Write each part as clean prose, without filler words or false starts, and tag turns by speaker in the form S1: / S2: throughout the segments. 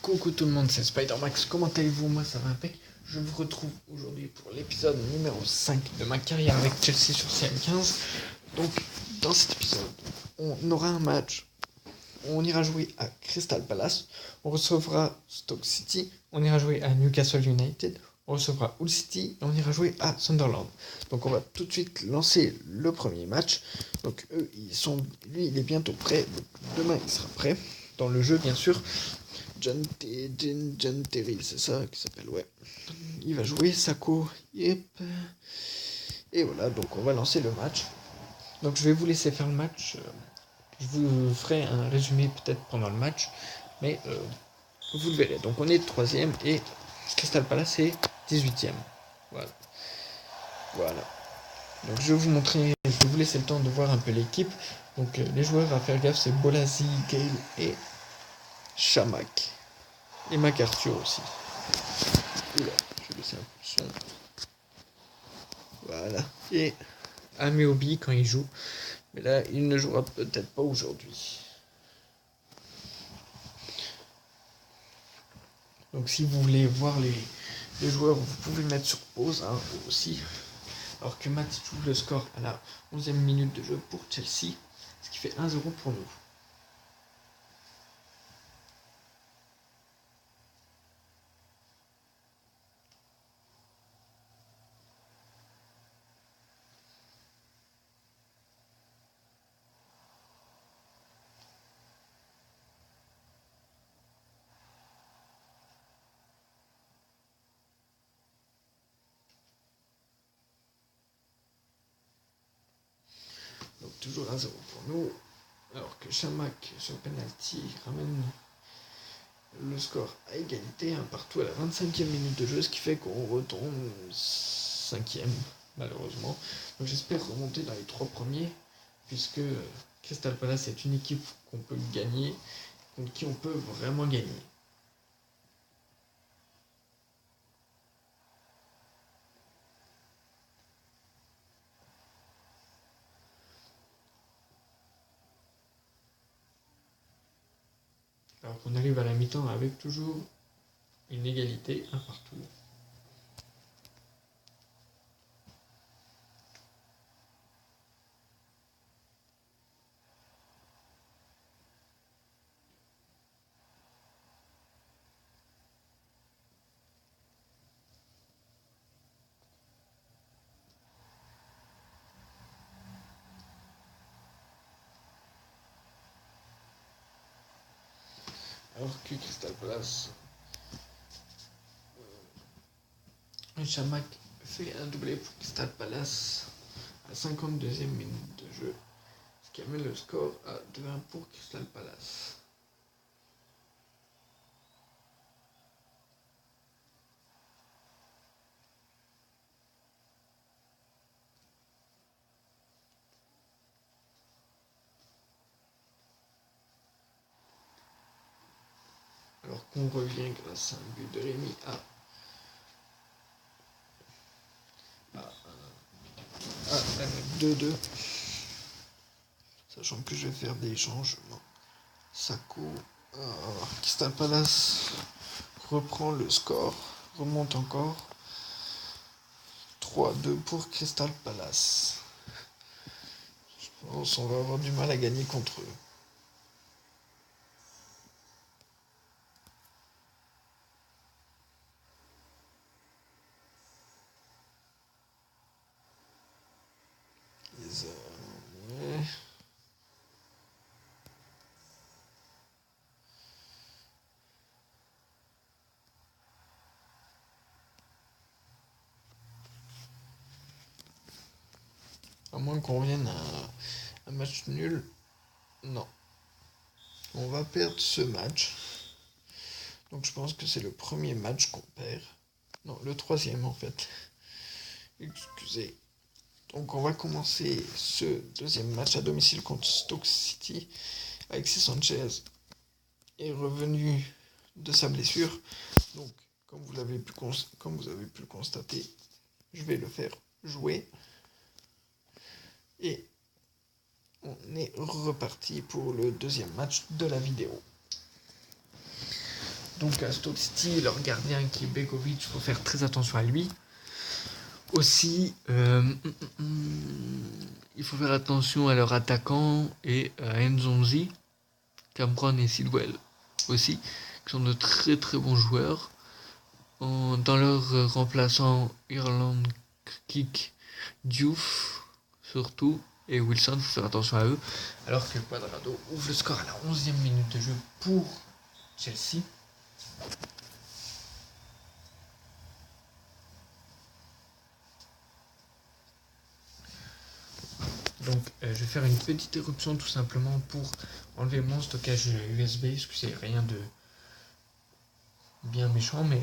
S1: Coucou tout le monde, c'est Spider-Max, comment allez-vous? Moi ça va impec. Je vous retrouve aujourd'hui pour l'épisode numéro 5 de ma carrière avec Chelsea sur CM15. Donc dans cet épisode, on aura un match. On ira jouer à Crystal Palace, on recevra Stoke City, on ira jouer à Newcastle United, on recevra Hull City et on ira jouer à Sunderland. Donc on va tout de suite lancer le premier match. Donc lui il est bientôt prêt, donc demain il sera prêt dans le jeu bien sûr. John Terry, c'est ça qui s'appelle, ouais. Il va jouer Sako, yep. Et voilà, donc on va lancer le match. Donc je vais vous laisser faire le match. Je vous ferai un résumé peut-être pendant le match, mais vous le verrez. Donc on est 3ème et Crystal Palace est 18ème. Voilà. Donc je vais vous montrer, je vais vous laisser le temps de voir un peu l'équipe. Donc les joueurs à faire gaffe, c'est Bolasie, Gale et Chamak. Et McArthur aussi. Oula, je vais laisser un peu de son. Voilà. Et Ameobi quand il joue. Mais là, il ne jouera peut-être pas aujourd'hui. Donc si vous voulez voir les joueurs, vous pouvez mettre sur pause aussi. Alors que Matt trouve le score à la 11e minute de jeu pour Chelsea. Ce qui fait 1-0 pour nous. Donc toujours 1-0 pour nous. Alors que Chamak sur penalty ramène le score à égalité, un partout à la 25e minute de jeu, ce qui fait qu'on retombe 5e malheureusement. Donc j'espère remonter dans les 3 premiers, puisque Crystal Palace est une équipe qu'on peut gagner, contre qui on peut vraiment gagner. Alors qu'on arrive à la mi-temps avec toujours une égalité, un partout. Alors que Crystal Palace, Chamak fait un doublé pour Crystal Palace à 52e minute de jeu, ce qui amène le score à 2-1 pour Crystal Palace. Alors qu'on revient grâce à un but de Rémi à 2-2. Sachant que je vais faire des changements. Sako, Crystal Palace reprend le score, remonte encore. 3-2 pour Crystal Palace. Je pense qu'on va avoir du mal à gagner contre eux. À moins qu'on revienne à un match nul. Non. On va perdre ce match. Donc je pense que c'est le premier match qu'on perd. Non, le 3e en fait. Excusez. Donc on va commencer ce 2e match à domicile contre Stoke City. Alexis Sanchez est revenu de sa blessure. Donc comme vous avez pu le constater, je vais le faire jouer. Et on est reparti pour le 2e match de la vidéo. Donc Stoke City, leur gardien qui est Begovic, il faut faire très attention à lui. Aussi, il faut faire attention à leur attaquant et à Nzonzi, Cameron et Sidwell aussi, qui sont de très très bons joueurs. Dans leur remplaçant, Ireland Kick, Diouf surtout, et Wilson, il faut faire attention à eux. Alors que Cuadrado ouvre le score à la 11e minute de jeu pour Chelsea. Donc je vais faire une petite éruption tout simplement pour enlever mon stockage USB, parce que c'est rien de bien méchant, mais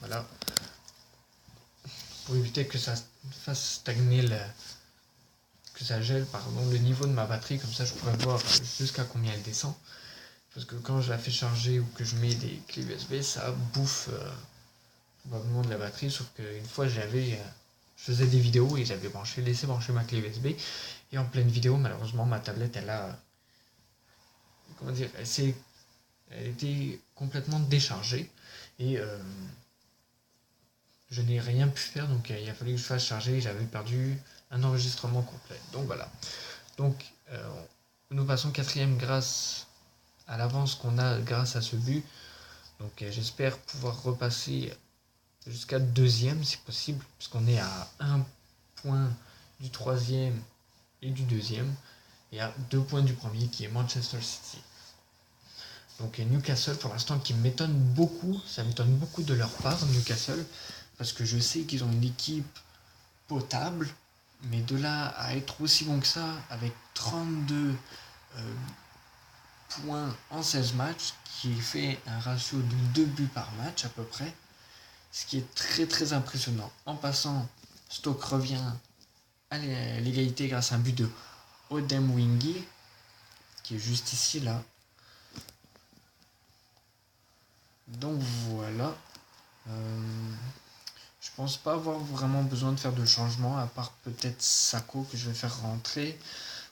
S1: voilà, pour éviter que ça fasse stagner que ça gèle le niveau de ma batterie, comme ça je pourrais voir jusqu'à combien elle descend. Parce que quand je la fais charger ou que je mets des clés USB, ça bouffe probablement de la batterie, sauf qu'une fois je faisais des vidéos et j'avais laissé brancher ma clé USB, et en pleine vidéo, malheureusement, ma tablette, elle était complètement déchargée, et je n'ai rien pu faire, donc il a fallu que je fasse charger, et j'avais perdu un enregistrement complet. Donc voilà. Donc nous passons 4ème grâce à l'avance qu'on a grâce à ce but. Donc j'espère pouvoir repasser jusqu'à 2ème si possible, puisqu'on est à 1 point du 3ème et du 2ème, et à 2 points du premier qui est Manchester City. Donc Newcastle pour l'instant qui m'étonne beaucoup, ça m'étonne beaucoup de leur part, Newcastle, parce que je sais qu'ils ont une équipe potable, mais de là à être aussi bon que ça, avec 32 points en 16 matchs, qui fait un ratio de 2 buts par match à peu près, ce qui est très très impressionnant. En passant, Stoke revient à l'égalité grâce à un but de Odem Wingy, qui est juste ici là. Donc voilà. Je pense pas avoir vraiment besoin de faire de changement, à part peut-être Sako que je vais faire rentrer,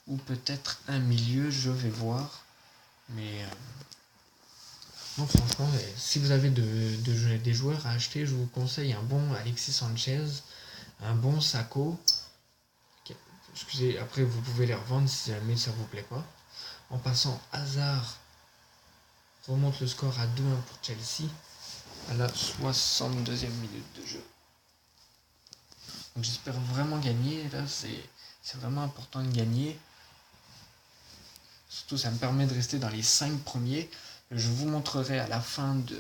S1: ou peut-être un milieu, je vais voir. Mais non, franchement, si vous avez des joueurs à acheter, je vous conseille un bon Alexis Sanchez, un bon Sako. Excusez, après vous pouvez les revendre si jamais ça vous plaît pas. En passant, Hazard remonte le score à 2-1 pour Chelsea à la 62e minute de jeu. Donc j'espère vraiment gagner. Là, c'est vraiment important de gagner. Surtout, ça me permet de rester dans les 5 premiers. Je vous montrerai à la fin de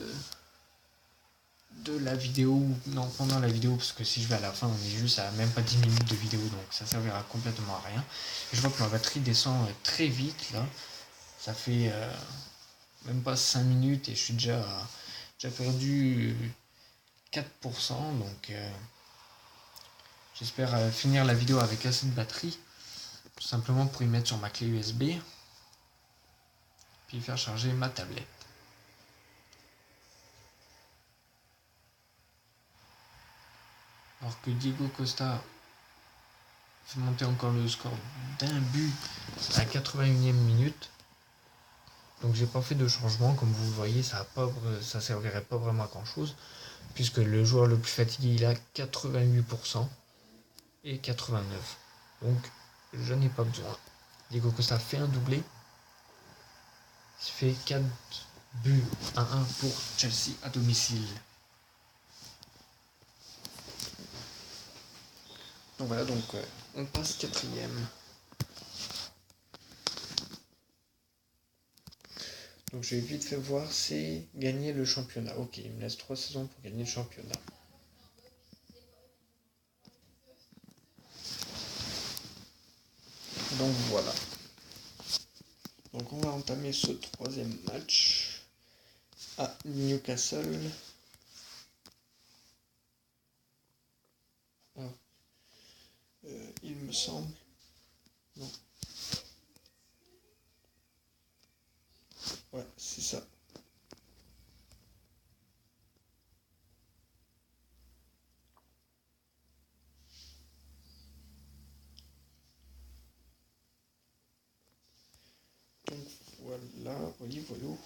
S1: la vidéo, non, pendant la vidéo, parce que si je vais à la fin, on est juste à même pas 10 minutes de vidéo, donc ça servira complètement à rien. Et je vois que ma batterie descend très vite, là. Ça fait même pas 5 minutes et je suis déjà perdu 4%, donc j'espère finir la vidéo avec assez de batterie, tout simplement pour y mettre sur ma clé USB, puis faire charger ma tablette. Alors que Diego Costa fait monter encore le score d'un but à la 81e minute. Donc j'ai pas fait de changement, comme vous le voyez, ça servirait pas vraiment à grand chose, puisque le joueur le plus fatigué il a 88% et 89%. Donc je n'ai pas besoin. Diego Costa fait un doublé. Il fait 4 buts à 1 pour Chelsea à domicile. Donc voilà, on passe 4ème. Donc je vais vite fait voir, c'est gagner le championnat. Ok, il me laisse 3 saisons pour gagner le championnat. Donc voilà. Donc on va entamer ce 3ème match à Newcastle. Alors, il me semble. Non. Ouais, c'est ça. Donc voilà, voilà.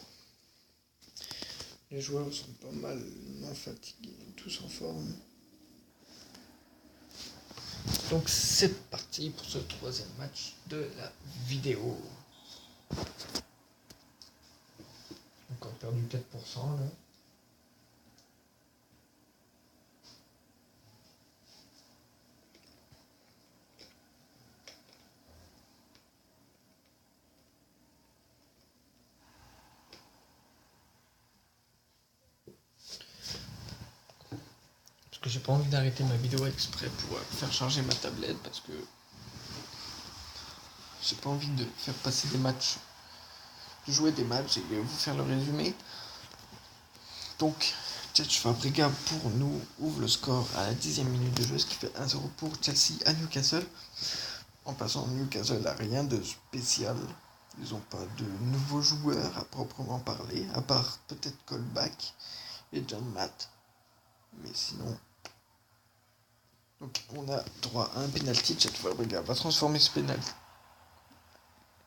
S1: Les joueurs sont pas mal non fatigués, tous en forme. Donc c'est parti pour ce troisième match de la vidéo. Encore perdu 4% là. Parce que j'ai pas envie d'arrêter ma vidéo exprès pour faire charger ma tablette parce que j'ai pas envie de faire passer des matchs, de jouer des matchs et vous faire le résumé. Donc, Cesc Fabregas pour nous ouvre le score à la 10e minute de jeu, ce qui fait 1-0 pour Chelsea à Newcastle. En passant, Newcastle n'a rien de spécial. Ils n'ont pas de nouveaux joueurs à proprement parler, à part peut-être Colback et John Matt. Mais sinon... Donc on a droit à un penalty. Cesc Fabregas va transformer ce penalty.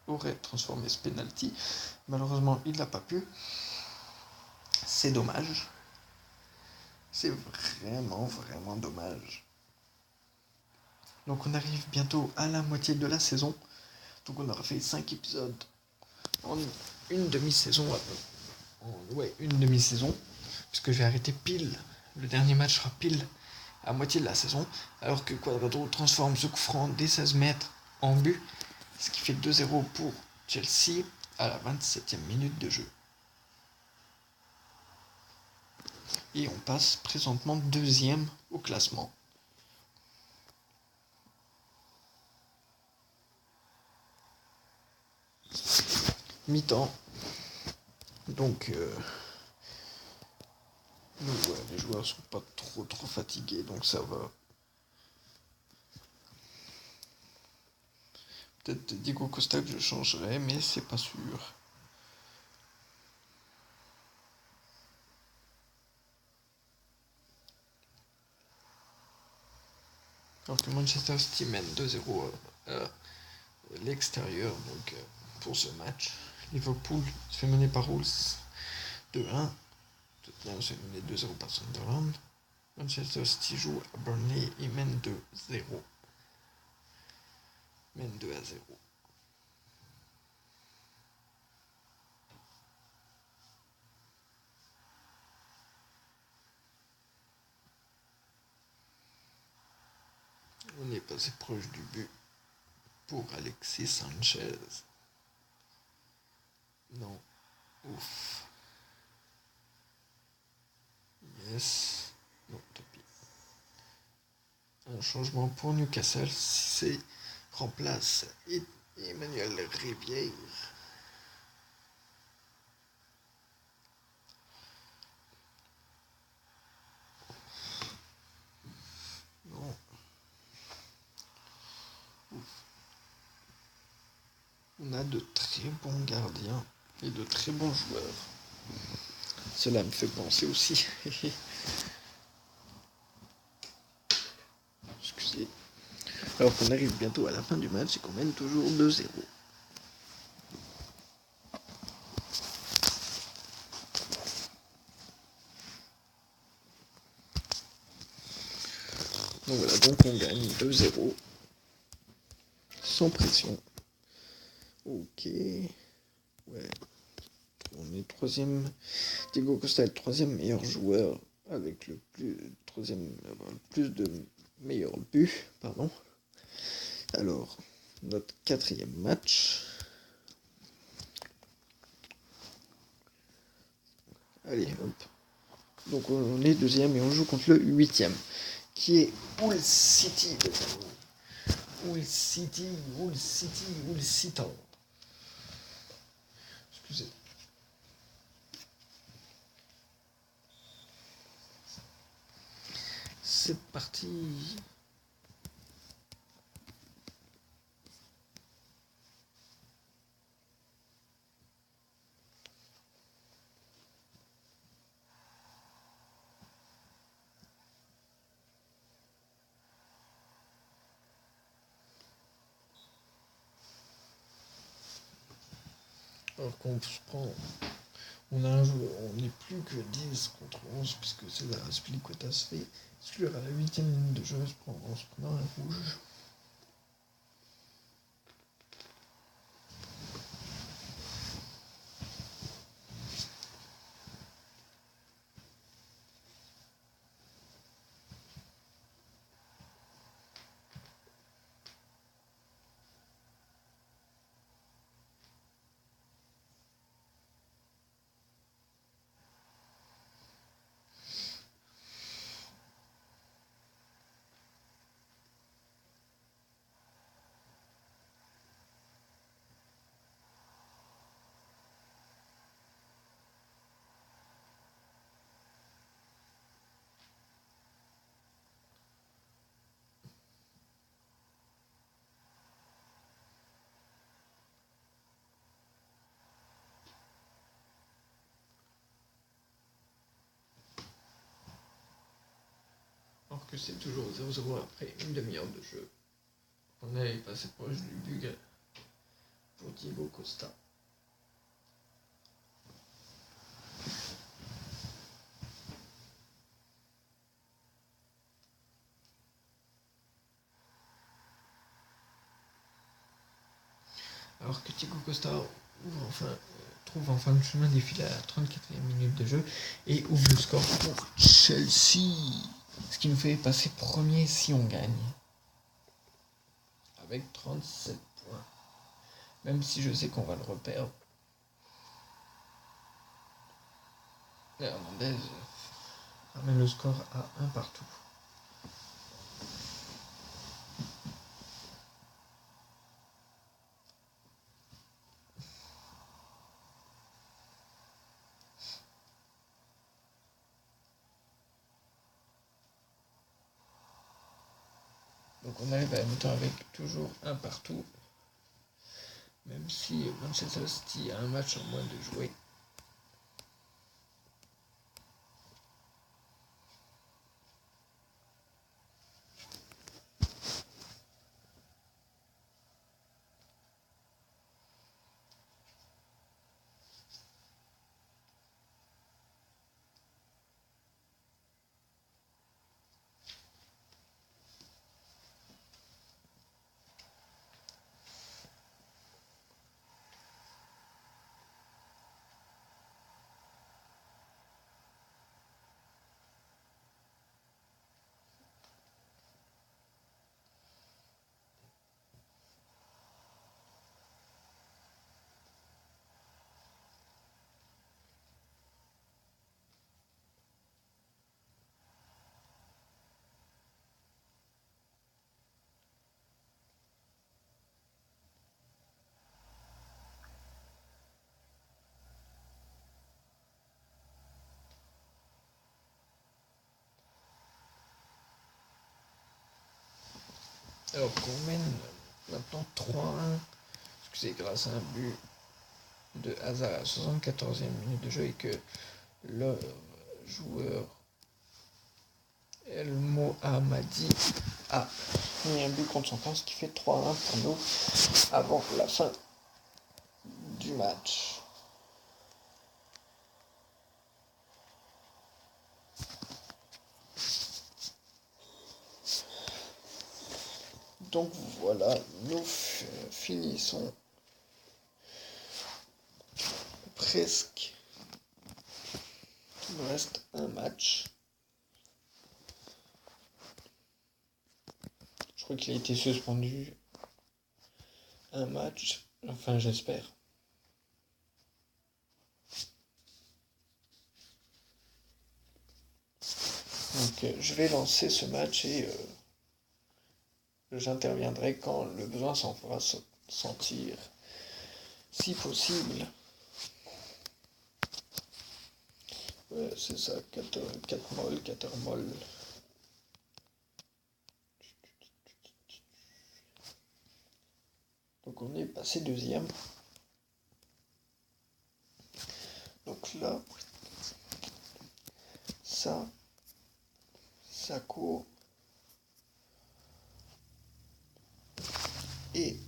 S1: Aurait transformé ce penalty. Malheureusement, il n'a pas pu. C'est dommage. C'est vraiment, vraiment dommage. Donc on arrive bientôt à la moitié de la saison. Donc on aura fait 5 épisodes en une demi-saison. Ouais, une demi-saison. Puisque je vais arrêter pile. Le dernier match sera pile à moitié de la saison. Alors que Cuadrado transforme ce coup franc des 16 mètres en but. Ce qui fait 2-0 pour Chelsea à la 27e minute de jeu. Et on passe présentement deuxième au classement. Mi-temps. Donc les joueurs sont pas trop fatigués, donc ça va. Peut-être Diego Costa que je changerai, mais c'est pas sûr. Alors que Manchester City mène 2-0 à l'extérieur donc, pour ce match. Liverpool se fait mener par Wolves 2-1. Tottenham se fait mener 2-0 par Sunderland. Manchester City joue à Burnley et mène 2-0. Mène 2-0. On est passé proche du but pour Alexis Sanchez. Non. Ouf. Yes. Non, tant pis. Un changement pour Newcastle. C'est remplace Emmanuel Rivière. Non. Ouf. On a de très bons gardiens et de très bons joueurs. Cela me fait penser aussi. Excusez. Alors qu'on arrive bientôt à la fin du match et qu'on mène toujours 2-0. Donc voilà, donc on gagne 2-0. Sans pression. Ok. Ouais. On est troisième. Diego Costa est le troisième meilleur joueur avec le plus de meilleurs buts. Pardon. Alors, notre quatrième match. Allez, hop. Donc on est deuxième et on joue contre le huitième, qui est Hull City. Hull City. Excusez. C'est parti. Alors qu'on se prend On n'est plus que 10 contre 11 puisque César Azpilicueta se fait exclure à la 8e minute de jeu en se prenant un rouge. Alors que c'est toujours 0-0 après une demi-heure de jeu. On est passé proche du but pour Diego Costa. Alors que Diego Costa trouve enfin le chemin des fils à la 34e minute de jeu et ouvre le score pour Chelsea. Ce qui nous fait passer premier si on gagne. Avec 37 points. Même si je sais qu'on va le reperdre. Hernandez ramène le score à 1 partout. Donc on arrive à la mi-temps avec toujours 1 partout. Même si Manchester City a un match en moins de jouer. Alors qu'on mène maintenant 3-1, c'est grâce à un but de Hazard à la 74e minute de jeu et que le joueur El Mohammadi a mis un but contre son camp, ce qui fait 3-1 pour nous avant la fin du match. Donc voilà, nous finissons presque. Il nous reste un match. Je crois qu'il a été suspendu un match. Enfin, j'espère. Donc je vais lancer ce match et j'interviendrai quand le besoin s'en fera sentir, si possible. Ouais, c'est ça, 4 molles, 4 molles. Donc on est passé deuxième. Donc là, ça court. Et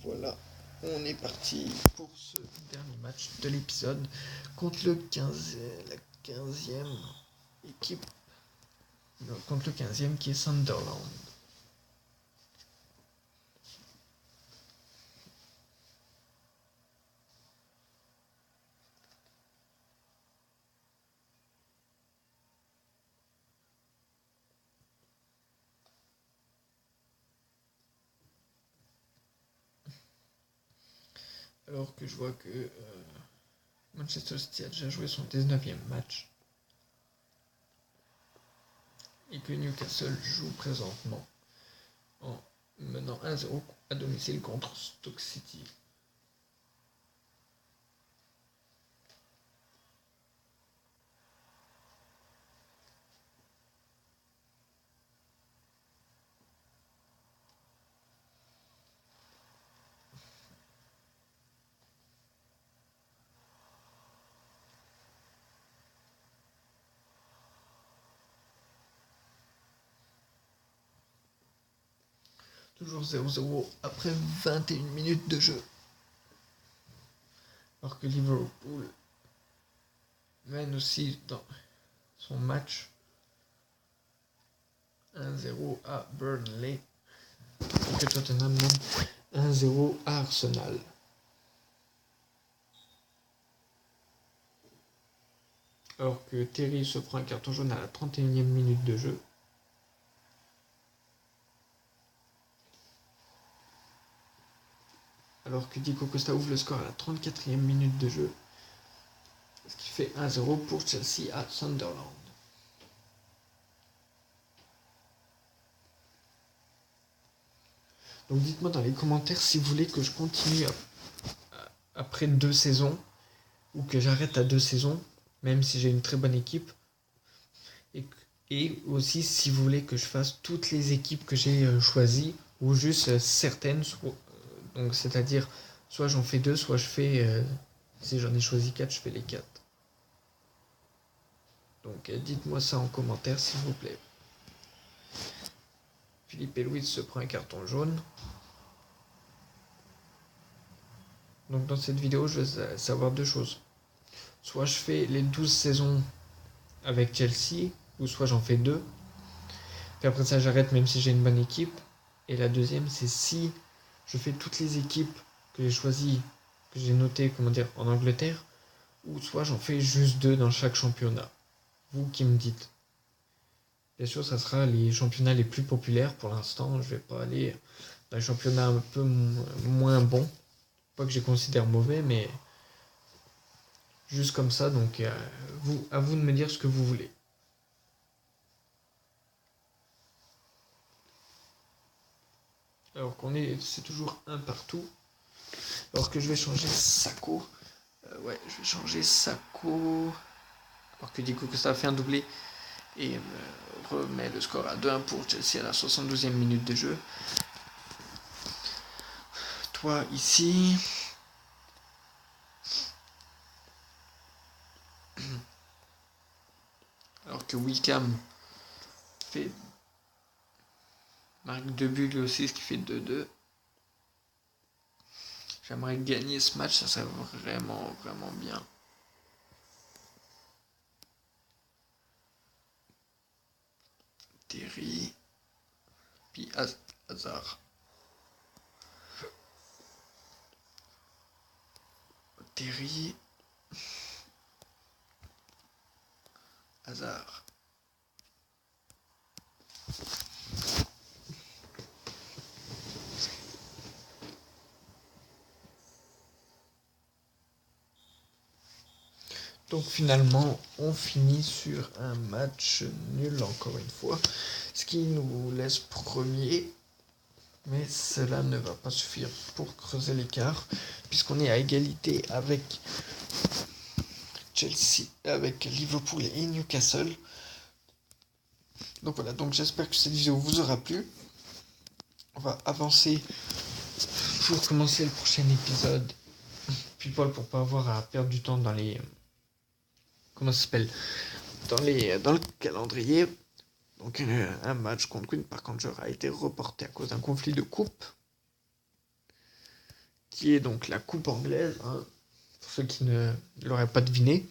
S1: voilà on est parti pour ce dernier match de l'épisode contre la 15e équipe. Contre le 15e qui est Sunderland. Alors que je vois que Manchester City a déjà joué son 19e match et que Newcastle joue présentement en menant 1-0 à domicile contre Stoke City. Toujours 0-0 après 21 minutes de jeu. Alors que Liverpool mène aussi dans son match 1-0 à Burnley. Et que Tottenham mène 1-0 à Arsenal. Alors que Terry se prend un carton jaune à la 31e minute de jeu. Alors que Diego Costa ouvre le score à la 34e minute de jeu. Ce qui fait 1-0 pour Chelsea à Sunderland. Donc dites-moi dans les commentaires si vous voulez que je continue après 2 saisons ou que j'arrête à 2 saisons, même si j'ai une très bonne équipe. Et aussi si vous voulez que je fasse toutes les équipes que j'ai choisies ou juste certaines. Donc c'est-à-dire soit j'en fais 2, soit je fais... si j'en ai choisi 4, je fais les 4. Donc dites-moi ça en commentaire s'il vous plaît. Philippe Luiz se prend un carton jaune. Donc dans cette vidéo, je vais savoir 2 choses. Soit je fais les 12 saisons avec Chelsea, ou soit j'en fais 2. Puis après ça, j'arrête même si j'ai une bonne équipe. Et la deuxième, c'est si je fais toutes les équipes que j'ai choisies, que j'ai notées, en Angleterre, ou soit j'en fais juste 2 dans chaque championnat. Vous qui me dites. Bien sûr, ça sera les championnats les plus populaires pour l'instant. Je vais pas aller dans les championnats un peu moins bons. Pas que je les considère mauvais, mais juste comme ça. Donc, à vous de me dire ce que vous voulez. Alors c'est toujours un partout. Alors que je vais changer Sakho. Ouais, je vais changer Sakho. Alors que Diego Costa a fait un doublé et me remet le score à 2-1 pour Chelsea à la 72e minute de jeu. Toi ici. Alors que Wickham marque 2 buts lui aussi, ce qui fait 2-2. J'aimerais gagner ce match, ça serait vraiment, vraiment bien. Terry. Puis Hazard. Terry. Hazard. Donc finalement, on finit sur un match nul encore une fois, ce qui nous laisse premier. Mais cela ne va pas suffire pour creuser l'écart, puisqu'on est à égalité avec Chelsea, avec Liverpool et Newcastle. Donc voilà, donc j'espère que cette vidéo vous aura plu. On va avancer pour commencer le prochain épisode. Puis Paul, pour pas avoir à perdre du temps dans les... Comment ça s'appelle dans le calendrier. Donc un match contre Queen Park Rangers a été reporté à cause d'un conflit de coupe qui est donc la coupe anglaise, hein, pour ceux qui ne l'auraient pas deviné.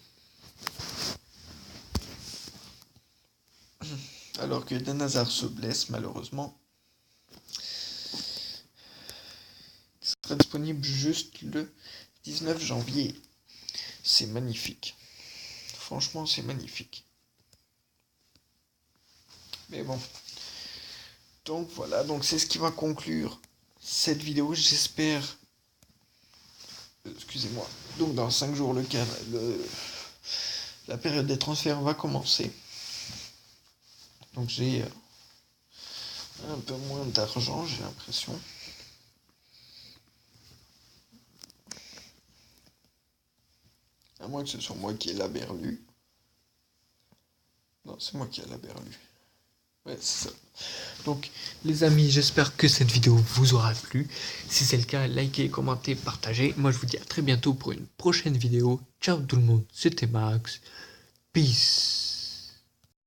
S1: Alors que Eden Hazard se blesse malheureusement. Il sera disponible juste le 19 janvier. C'est magnifique. Franchement, c'est magnifique. Mais bon. Donc voilà, donc c'est ce qui va conclure cette vidéo. J'espère... Excusez-moi. Donc dans 5 jours, la période des transferts va commencer. Donc j'ai un peu moins d'argent, j'ai l'impression. À moins que ce soit moi qui ai la berlue. Non, c'est moi qui ai la berlue. Ouais, c'est ça. Donc, les amis, j'espère que cette vidéo vous aura plu. Si c'est le cas, likez, commentez, partagez. Moi, je vous dis à très bientôt pour une prochaine vidéo. Ciao tout le monde, c'était Max. Peace.